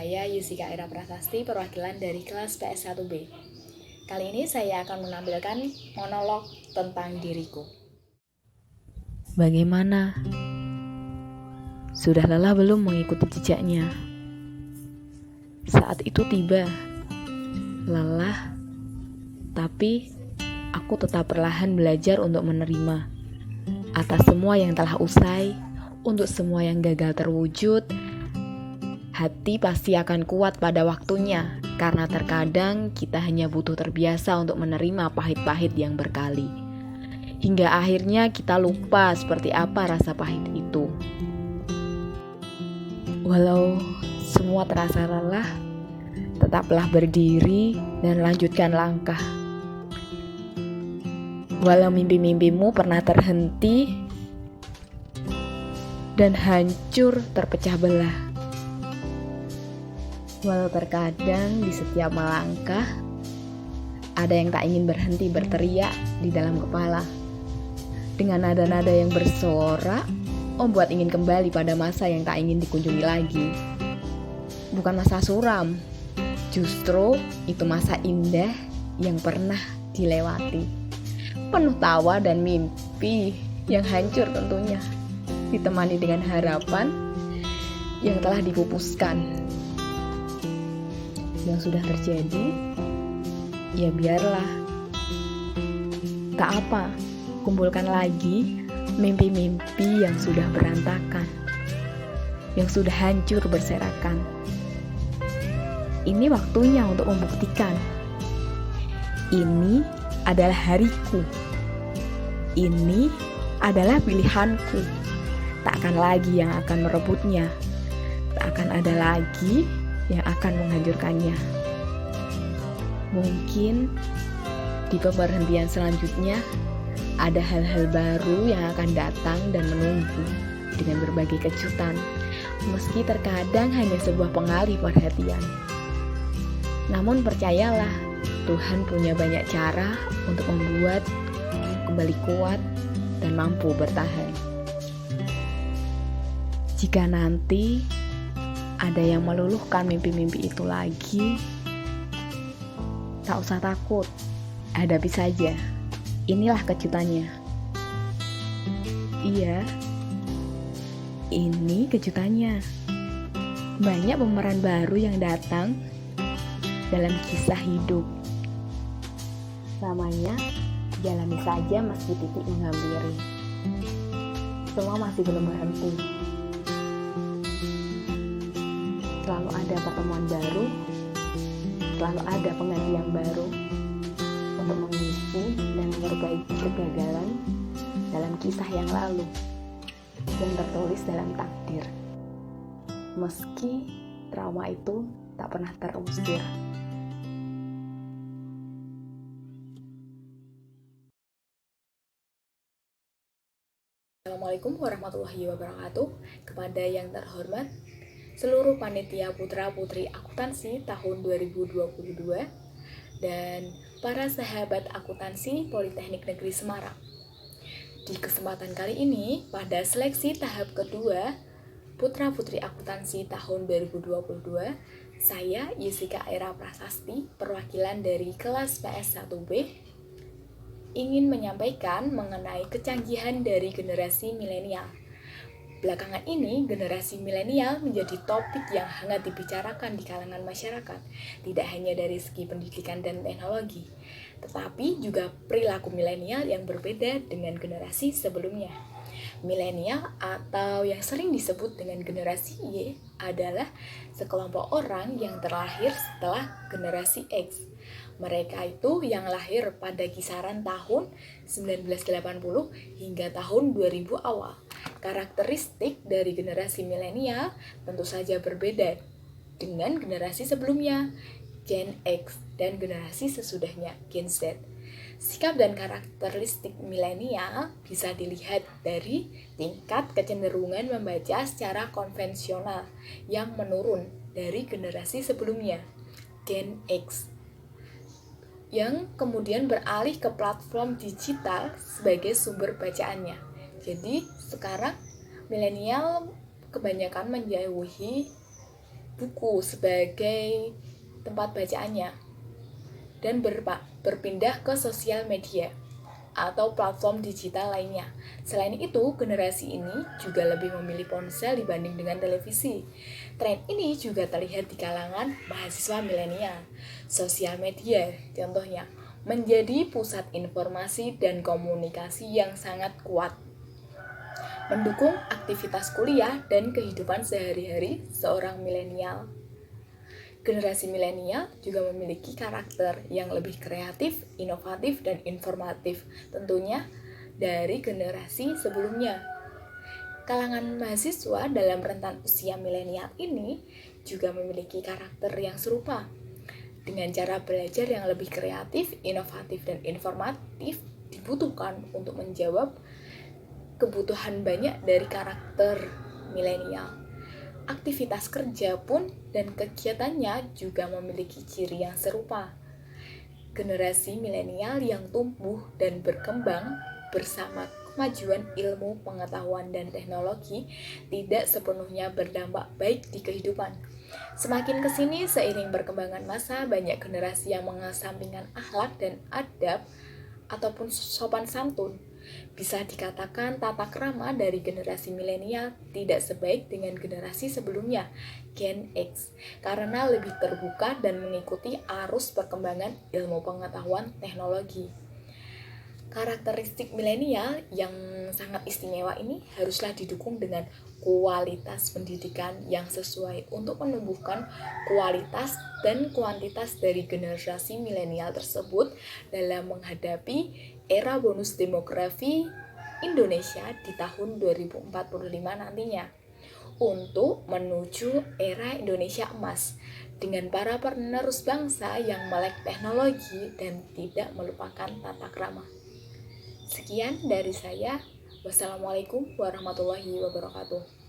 saya Yusika Ira Prasasti, perwakilan dari kelas PS1B. Kali ini saya akan menampilkan monolog tentang diriku. Bagaimana? Sudah lelah belum mengikuti jejaknya? Saat itu tiba, lelah, tapi aku tetap perlahan belajar untuk menerima atas semua yang telah usai, untuk semua yang gagal terwujud. Hati pasti akan kuat pada waktunya, karena terkadang kita hanya butuh terbiasa untuk menerima pahit-pahit yang berkali. Hingga akhirnya kita lupa seperti apa rasa pahit itu. Walau semua terasa lelah, tetaplah berdiri dan lanjutkan langkah. Walau mimpi-mimpimu pernah terhenti dan hancur terpecah belah. Walau terkadang di setiap melangkah, ada yang tak ingin berhenti berteriak di dalam kepala. Dengan nada-nada yang bersorak, membuat ingin kembali pada masa yang tak ingin dikunjungi lagi. Bukan masa suram, justru itu masa indah yang pernah dilewati. Penuh tawa dan mimpi yang hancur tentunya, ditemani dengan harapan yang telah dipupuskan. Yang sudah terjadi, ya biarlah. Tak apa, kumpulkan lagi mimpi-mimpi yang sudah berantakan, yang sudah hancur berserakan. Ini waktunya untuk membuktikan. Ini adalah hariku. Ini adalah pilihanku. Tak akan lagi yang akan merebutnya. Tak akan ada lagi yang akan menghancurkannya. Mungkin di pemberhentian selanjutnya ada hal-hal baru yang akan datang dan menunggu dengan berbagai kejutan, meski terkadang hanya sebuah pengalih perhatian. Namun percayalah, Tuhan punya banyak cara untuk membuat kembali kuat dan mampu bertahan. Jika nanti ada yang meluluhkan mimpi-mimpi itu lagi, tak usah takut, hadapi saja. Inilah kejutannya. Iya, ini kejutannya. Banyak pemeran baru yang datang dalam kisah hidup. Namanya, jalani saja meski titik menghampiri. Semua masih belum berhenti. Selalu ada pertemuan baru, selalu ada pengganti yang baru untuk mengisi dan memperbaiki kegagalan dalam kisah yang lalu yang tertulis dalam takdir. Meski trauma itu tak pernah terusir. Assalamualaikum warahmatullahi wabarakatuh. Kepada yang terhormat seluruh panitia putra-putri akuntansi tahun 2022 dan para sahabat akuntansi Politeknik Negeri Semarang. Di kesempatan kali ini, pada seleksi tahap kedua putra-putri akuntansi tahun 2022, saya Yusika Ira Prasasti, perwakilan dari kelas PS1B, ingin menyampaikan mengenai kecanggihan dari generasi milenial. Belakangan ini, generasi milenial menjadi topik yang hangat dibicarakan di kalangan masyarakat, tidak hanya dari segi pendidikan dan teknologi, tetapi juga perilaku milenial yang berbeda dengan generasi sebelumnya. Milenial atau yang sering disebut dengan generasi Y adalah sekelompok orang yang terlahir setelah generasi X. Mereka itu yang lahir pada kisaran tahun 1980 hingga tahun 2000 awal. Karakteristik dari generasi milenial tentu saja berbeda dengan generasi sebelumnya, Gen X, dan generasi sesudahnya, Gen Z. Sikap dan karakteristik milenial bisa dilihat dari tingkat kecenderungan membaca secara konvensional yang menurun dari generasi sebelumnya, Gen X, yang kemudian beralih ke platform digital sebagai sumber bacaannya. Jadi sekarang milenial kebanyakan menjauhi buku sebagai tempat bacaannya dan berpindah ke sosial media atau platform digital lainnya. Selain itu, generasi ini juga lebih memilih ponsel dibanding dengan televisi. Tren ini juga terlihat di kalangan mahasiswa milenial. Sosial media, contohnya, menjadi pusat informasi dan komunikasi yang sangat kuat, mendukung aktivitas kuliah dan kehidupan sehari-hari seorang milenial. Generasi milenial juga memiliki karakter yang lebih kreatif, inovatif, dan informatif, tentunya dari generasi sebelumnya. Kalangan mahasiswa dalam rentan usia milenial ini juga memiliki karakter yang serupa. Dengan cara belajar yang lebih kreatif, inovatif, dan informatif dibutuhkan untuk menjawab kebutuhan banyak dari karakter milenial. Aktivitas kerja pun dan kegiatannya juga memiliki ciri yang serupa. Generasi milenial yang tumbuh dan berkembang bersama kemajuan ilmu, pengetahuan, dan teknologi tidak sepenuhnya berdampak baik di kehidupan. Semakin kesini, seiring perkembangan masa, banyak generasi yang mengesampingkan akhlak dan adab ataupun sopan santun. Bisa dikatakan tata krama dari generasi milenial tidak sebaik dengan generasi sebelumnya, Gen X, karena lebih terbuka dan mengikuti arus perkembangan ilmu pengetahuan teknologi. Karakteristik milenial yang sangat istimewa ini haruslah didukung dengan kualitas pendidikan yang sesuai untuk menumbuhkan kualitas dan kuantitas dari generasi milenial tersebut dalam menghadapi era bonus demografi Indonesia di tahun 2045 nantinya, untuk menuju era Indonesia emas dengan para penerus bangsa yang melek teknologi dan tidak melupakan tata krama. Sekian dari saya. Wassalamualaikum warahmatullahi wabarakatuh.